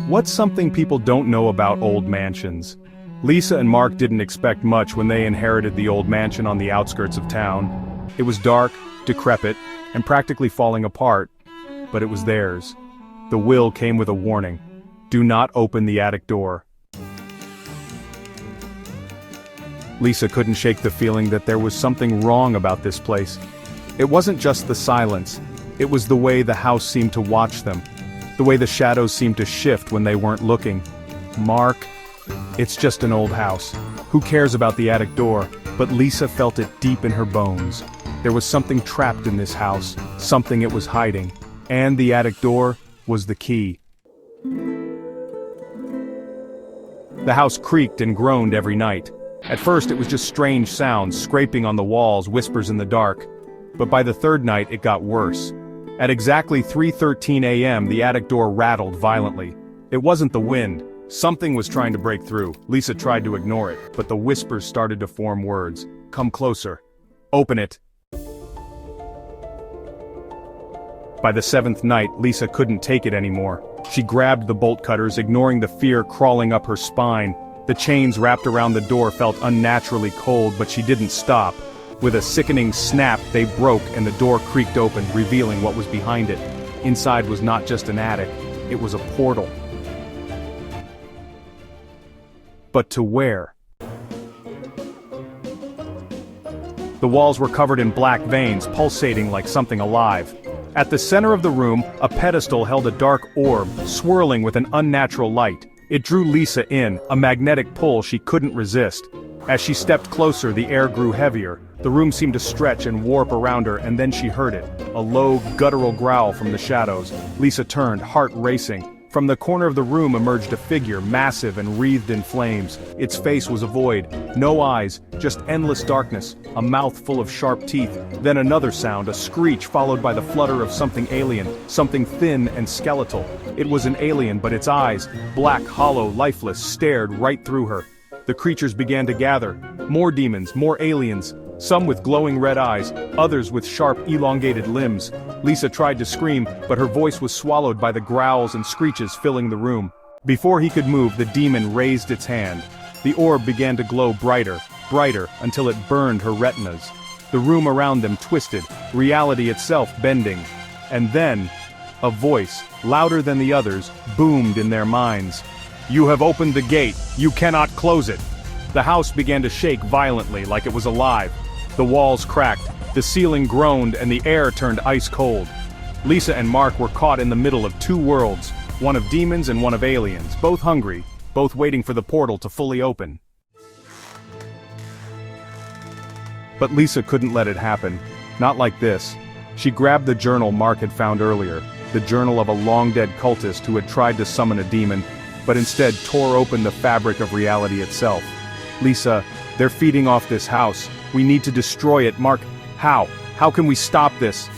What's something people don't know about old mansions? Lisa and Mark didn't expect much when they inherited the old mansion on the outskirts of town. It was dark, decrepit, and practically falling apart, but it was theirs. The will came with a warning. Do not open the attic door. Lisa couldn't shake the feeling that there was something wrong about this place. It wasn't just the silence, it was the way the house seemed to watch them. The way the shadows seemed to shift when they weren't looking. Mark, it's just an old house. Who cares about the attic door? But Lisa felt it deep in her bones. There was something trapped in this house, something it was hiding. And the attic door was the key. The house creaked and groaned every night. At first it was just strange sounds, scraping on the walls, whispers in the dark. But by the third night it got worse. At exactly 3:13 a.m. the attic door rattled violently. It wasn't the wind. Something was trying to break through. Lisa tried to ignore it, but the whispers started to form words. Come closer. Open it. By the seventh night, Lisa couldn't take it anymore. She grabbed the bolt cutters, ignoring the fear crawling up her spine. The chains wrapped around the door felt unnaturally cold, but she didn't stop. With a sickening snap, they broke and the door creaked open, revealing what was behind it. Inside was not just an attic, it was a portal. But to where? The walls were covered in black veins, pulsating like something alive. At the center of the room, a pedestal held a dark orb, swirling with an unnatural light. It drew Lisa in, a magnetic pull she couldn't resist. As she stepped closer, the air grew heavier. The room seemed to stretch and warp around her, and then she heard it. A low, guttural growl from the shadows. Lisa turned, heart racing. From the corner of the room emerged a figure, massive and wreathed in flames. Its face was a void. No eyes, just endless darkness, a mouth full of sharp teeth. Then another sound, a screech followed by the flutter of something alien, something thin and skeletal. It was an alien, but its eyes, black, hollow, lifeless, stared right through her. The creatures began to gather. More demons, more aliens. Some with glowing red eyes, others with sharp, elongated limbs. Lisa tried to scream, but her voice was swallowed by the growls and screeches filling the room. Before he could move, the demon raised its hand. The orb began to glow brighter, brighter, until it burned her retinas. The room around them twisted, reality itself bending. And then, a voice, louder than the others, boomed in their minds. You have opened the gate, you cannot close it. The house began to shake violently, like it was alive. The walls cracked, the ceiling groaned, and the air turned ice cold. Lisa and Mark were caught in the middle of two worlds, one of demons and one of aliens, both hungry, both waiting for the portal to fully open. But Lisa couldn't let it happen. Not like this. She grabbed the journal Mark had found earlier, the journal of a long-dead cultist who had tried to summon a demon, but instead tore open the fabric of reality itself. Lisa, they're feeding off this house. We need to destroy it, Mark. How? How can we stop this?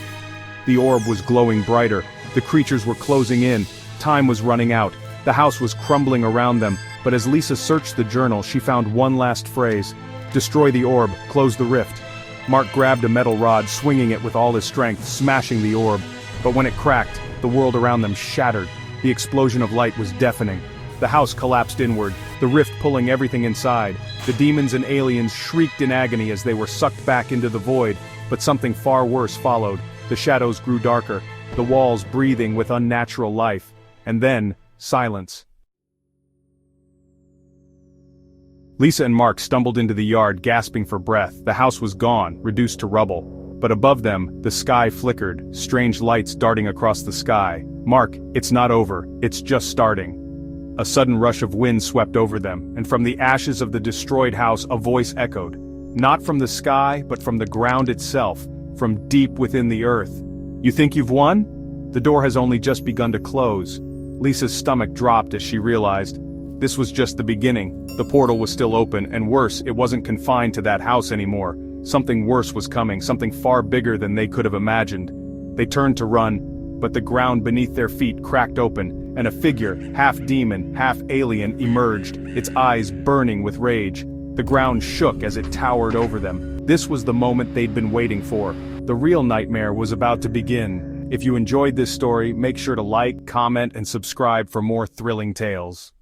The orb was glowing brighter. The creatures were closing in. Time was running out. The house was crumbling around them, but as Lisa searched the journal, she found one last phrase. Destroy the orb, close the rift. Mark grabbed a metal rod, swinging it with all his strength, smashing the orb. But when it cracked, the world around them shattered. The explosion of light was deafening. The house collapsed inward, the rift pulling everything inside. The demons and aliens shrieked in agony as they were sucked back into the void, but something far worse followed. The shadows grew darker, the walls breathing with unnatural life, and then, silence. Lisa and Mark stumbled into the yard, gasping for breath. The house was gone, reduced to rubble. But above them, the sky flickered, strange lights darting across the sky. Mark, it's not over, it's just starting. A sudden rush of wind swept over them, and from the ashes of the destroyed house a voice echoed. Not from the sky, but from the ground itself, from deep within the earth. You think you've won? The door has only just begun to close. Lisa's stomach dropped as she realized. This was just the beginning. The portal was still open, and worse, it wasn't confined to that house anymore. Something worse was coming, something far bigger than they could have imagined. They turned to run, but the ground beneath their feet cracked open, and a figure, half demon, half alien, emerged, its eyes burning with rage. The ground shook as it towered over them. This was the moment they'd been waiting for. The real nightmare was about to begin. If you enjoyed this story, make sure to like, comment, and subscribe for more thrilling tales.